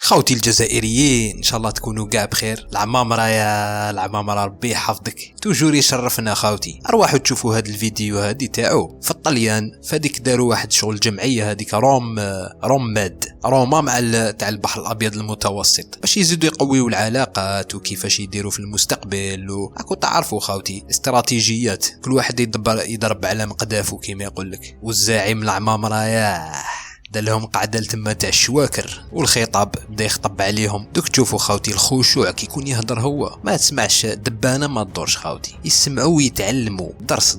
خوتي الجزائريين ان شاء الله تكونوا كاع بخير. العمامرة يا العمامرة ربي يحفظك، توجور يشرفنا خوتي. ارواحوا تشوفوا هذا الفيديو هادي تاعو في الطليان، فديك داروا واحد شغل جمعيه هذيك روما مع تاع البحر الابيض المتوسط باش يزيدوا يقويوا العلاقات وكيفاش يديروا في المستقبل. وراكم تعرفوا خوتي استراتيجيات، كل واحد يضرب على مقدافه كيما يقول لك. والزعيم العمامرة ياه دار لهم قعده تما تاع الشواكر والخطاب بدا يخطب عليهم. دوك تشوفوا خوتي الخشوع كيكون يهضر هو، ما تسمعش دبانه ما تدورش خوتي، يسمعوا ويتعلموا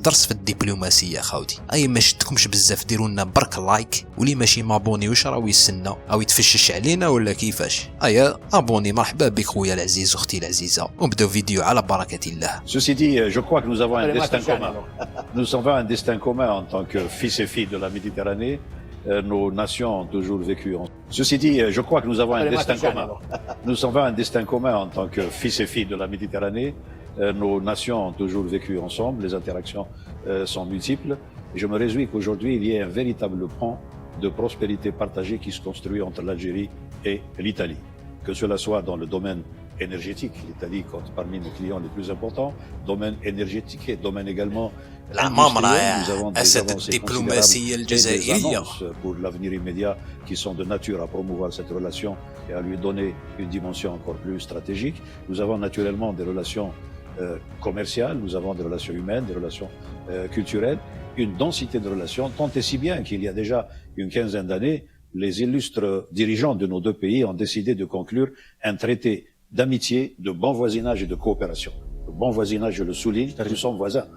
درس في الدبلوماسيه خوتي. اي ما شدكمش بزاف ديروا لنا برك لايك، واللي ماشي مابوني واش راهو يستنى او يتفشش علينا ولا كيفاش؟ ايا ابوني. مرحبا بك خويا العزيز واختي العزيزه، ونبداو فيديو على بركه الله. Ceci dit, je crois que nous avons un destin commun. Nous avons un destin commun en tant que fils et filles de la Méditerranée. Nos nations ont toujours vécu ensemble. Ceci dit, je crois que nous avons un destin commun. Nous avons un destin commun en tant que fils et filles de la Méditerranée. Nos nations ont toujours vécu ensemble. Les interactions sont multiples. Et je me réjouis qu'aujourd'hui, il y ait un véritable pont de prospérité partagée qui se construit entre l'Algérie et l'Italie. Que cela soit dans le domaine énergétique. L'Italie compte parmi nos clients les plus importants. Domaine énergétique et domaine également العمامرة nous avons des أسد avancées الدبلوماسية considérables et des الجزائرية. annonces pour l'avenir immédiat qui sont de nature à promouvoir cette relation et à lui donner une dimension encore plus stratégique. Nous avons naturellement des relations commerciales, nous avons des relations humaines, des relations culturelles, une densité de relations, tant et si bien qu'il y a déjà une quinzaine d'années, les illustres dirigeants de nos deux pays ont décidé de conclure un traité d'amitié, de bon voisinage et de coopération. Le bon voisinage, je le souligne, nous sommes voisins.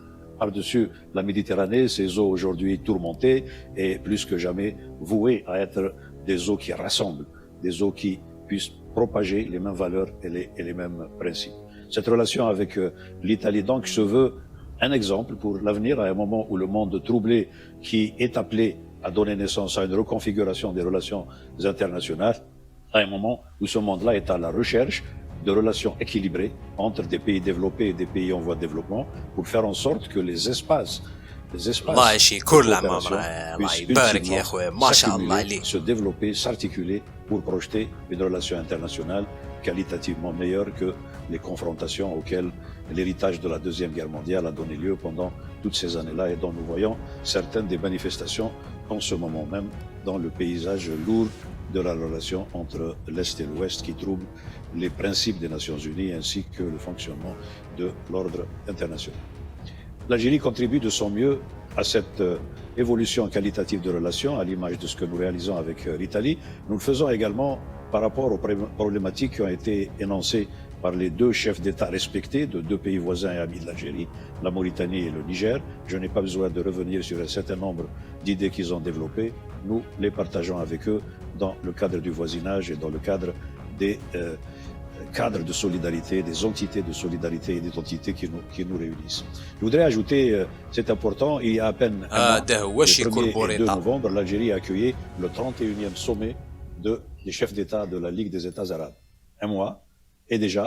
Par-dessus la Méditerranée, ces eaux aujourd'hui tourmentées et plus que jamais vouées à être des eaux qui rassemblent, des eaux qui puissent propager les mêmes valeurs et les mêmes principes. Cette relation avec l'Italie donc se veut un exemple pour l'avenir à un moment où le monde troublé qui est appelé à donner naissance à une reconfiguration des relations internationales, à un moment où ce monde-là est à la recherche de relations équilibrées entre des pays développés et des pays en voie de développement pour faire en sorte que les espaces الله يشكر de العمامرة، coopération الله puissent يبارك يا ultimement خويا، ما شاء الله s'accumuler, عليك. se développer, s'articuler pour projeter une relation internationale qualitativement meilleure que les confrontations auxquelles l'héritage de la Deuxième Guerre mondiale a donné lieu pendant toutes ces années-là et dont nous voyons certaines des manifestations en ce moment même dans le paysage lourd de la relation entre l'Est et l'Ouest qui trouble les principes des Nations Unies ainsi que le fonctionnement de l'ordre international. L'Algérie contribue de son mieux à cette évolution qualitative de relations, à l'image de ce que nous réalisons avec l'Italie. Nous le faisons également par rapport aux problématiques qui ont été énoncées par les deux chefs d'État respectés de deux pays voisins et amis de l'Algérie, la Mauritanie et le Niger. Je n'ai pas besoin de revenir sur un certain nombre d'idées qu'ils ont développées. Nous les partageons avec eux dans le cadre du voisinage et dans le cadre des cadres de solidarité, des entités de solidarité et d'identité qui nous réunissent. Je voudrais ajouter, c'est important, il y a à peine un mois, le 1er et 2 novembre, l'Algérie a accueilli le 31e sommet des chefs d'État de la Ligue des États arabes. Un mois, et déjà,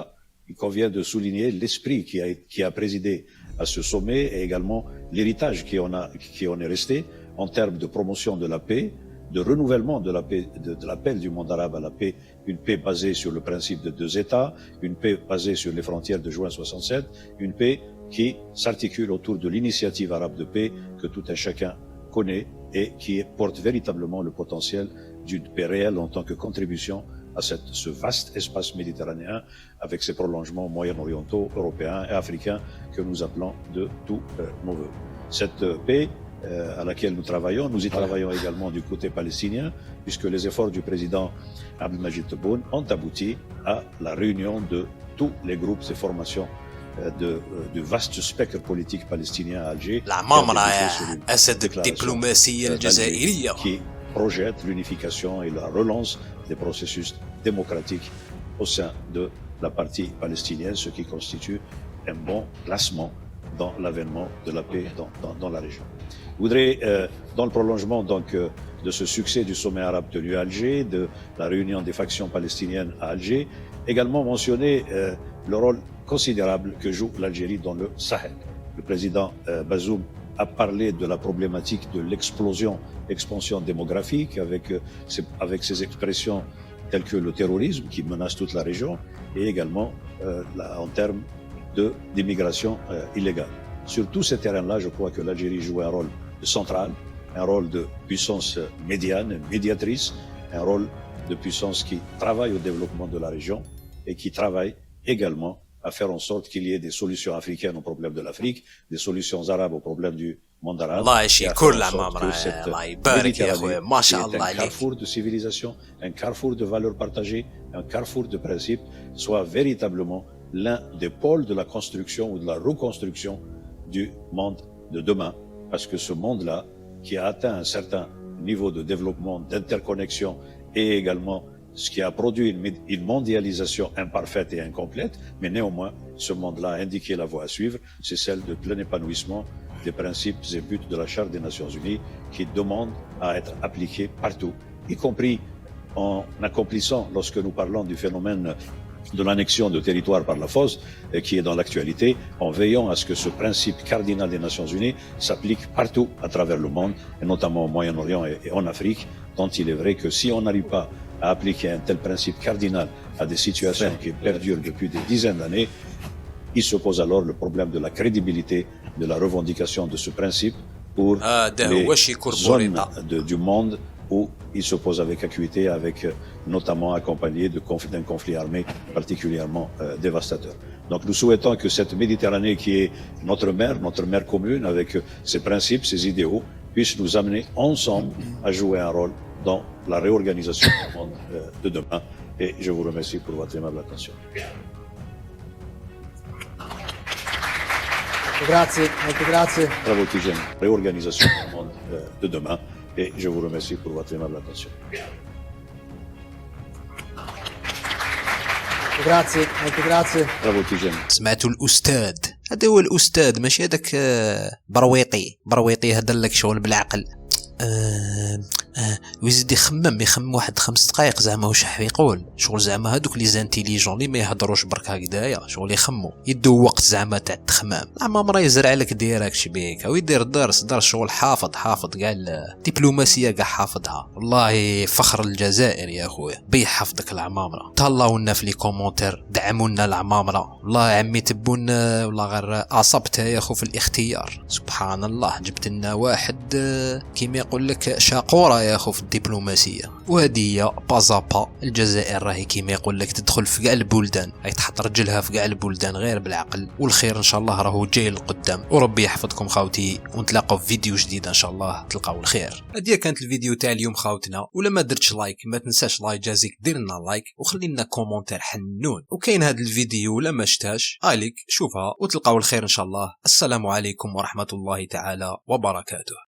il convient de souligner l'esprit qui a présidé à ce sommet et également l'héritage qui en est resté en termes de promotion de la paix, de renouvellement de la paix, de l'appel du monde arabe à la paix, une paix basée sur le principe de deux États, une paix basée sur les frontières de juin 67, une paix qui s'articule autour de l'initiative arabe de paix que tout un chacun connaît et qui porte véritablement le potentiel d'une paix réelle en tant que contribution à ce vaste espace méditerranéen avec ses prolongements moyen-orientaux, européens et africains que nous appelons de tous nos voeux. Cette paix à laquelle nous travaillons. Nous y travaillons également du côté palestinien, puisque les efforts du président Abdelmajid Tebboune ont abouti à la réunion de tous les groupes et formations du vaste spectre politique palestinien à Alger. العمامرة أسد الدبلوماسية الجزائرية qui projette l'unification et la relance des processus démocratiques au sein de la partie palestinienne, ce qui constitue un bon placement dans l'avènement de la paix dans la région. Je voudrais, dans le prolongement donc de ce succès du sommet arabe tenu à Alger, de la réunion des factions palestiniennes à Alger, également mentionner le rôle considérable que joue l'Algérie dans le Sahel. Le président Bazoum a parlé de la problématique de l'expansion démographique avec ses expressions tels que le terrorisme qui menace toute la région et également en termes d'immigration illégale. Sur tous ces terrains-là, je crois que l'Algérie joue un rôle central, un rôle de puissance médiane, médiatrice, un rôle de puissance qui travaille au développement de la région et qui travaille également à faire en sorte qu'il y ait des solutions africaines aux problèmes de l'Afrique, des solutions arabes aux problèmes du monde arabe. الله يشكر العمامرة الله يبارك يا خويا ما شاء الله عليك. Un carrefour de civilisation, un carrefour de valeurs partagées, un carrefour de principes, soit véritablement l'un des pôles de la construction ou de la reconstruction du monde de demain. Parce que ce monde-là, qui a atteint un certain niveau de développement, d'interconnexion et également ce qui a produit une mondialisation imparfaite et incomplète, mais néanmoins, ce monde-là a indiqué la voie à suivre, c'est celle de plein épanouissement des principes et buts de la Charte des Nations Unies qui demandent à être appliqués partout, y compris en accomplissant, lorsque nous parlons du phénomène de l'annexion de territoires par la force, qui est dans l'actualité, en veillant à ce que ce principe cardinal des Nations Unies s'applique partout à travers le monde, et notamment au Moyen-Orient et en Afrique, dont il est vrai que si on n'arrive pas à appliquer un tel principe cardinal à des situations qui perdurent depuis des dizaines d'années, il se pose alors le problème de la crédibilité de la revendication de ce principe pour les zones du monde où il s'oppose avec acuité, avec notamment accompagné d'un conflit armé particulièrement dévastateur. Donc nous souhaitons que cette Méditerranée qui est notre mer commune avec ses principes, ses idéaux, puisse nous amener ensemble à jouer un rôle dans la réorganisation du monde de demain. Et je vous remercie pour votre aimable attention. Grazie, molto grazie. Bravo Tijen, réorganisation du monde de demain. Et je vous remercie pour votre aimable attention. Grazie, molto grazie. Bravo Tijen. سمعتوا الأستاذ، هذا هو الأستاذ ماشي هذاك برويطي هدر لك شغل بالعقل. ويزيد يخمم واحد 5 دقائق زعما واش حاب يقول، شغل زعما هادوك لي زانتيليجون لي ما يهضروش برك هكذايا، شغل يخمو يدو وقت زعما تاع التخمام. عمامرا يزرع لك ديراكش بيك ويدير درس شغل حافظ كاع الدبلوماسيه كاع حافظها. والله فخر الجزائر يا خويا، بي حفظك العمامرة. تهلاونا في لي كومونتير، دعمونا العمامرة، والله عمي تبونا والله غير اصبتها يا خو في الاختيار. سبحان الله جبت لنا واحد كيما يقول لك شاقوره يا خو في الدبلوماسيه. وهذه هي بازابا الجزائر راهي كيما يقول لك تدخل في كاع البلدان، راهي تحط رجلها في كاع البلدان غير بالعقل، والخير ان شاء الله راهو جاي لقدام. وربي يحفظكم خاوتي، ونتلاقاو في فيديو جديد ان شاء الله تلقاو الخير. هذه كانت الفيديو تاع اليوم خاوتنا، ولا ما درتش لايك ما تنساش الله يجازيك دير لنا لايك وخلي لنا كومونتير حنون. وكاين هذا الفيديو ولا ما شتاش عليك شوفها وتلقاو الخير ان شاء الله. السلام عليكم ورحمه الله تعالى وبركاته.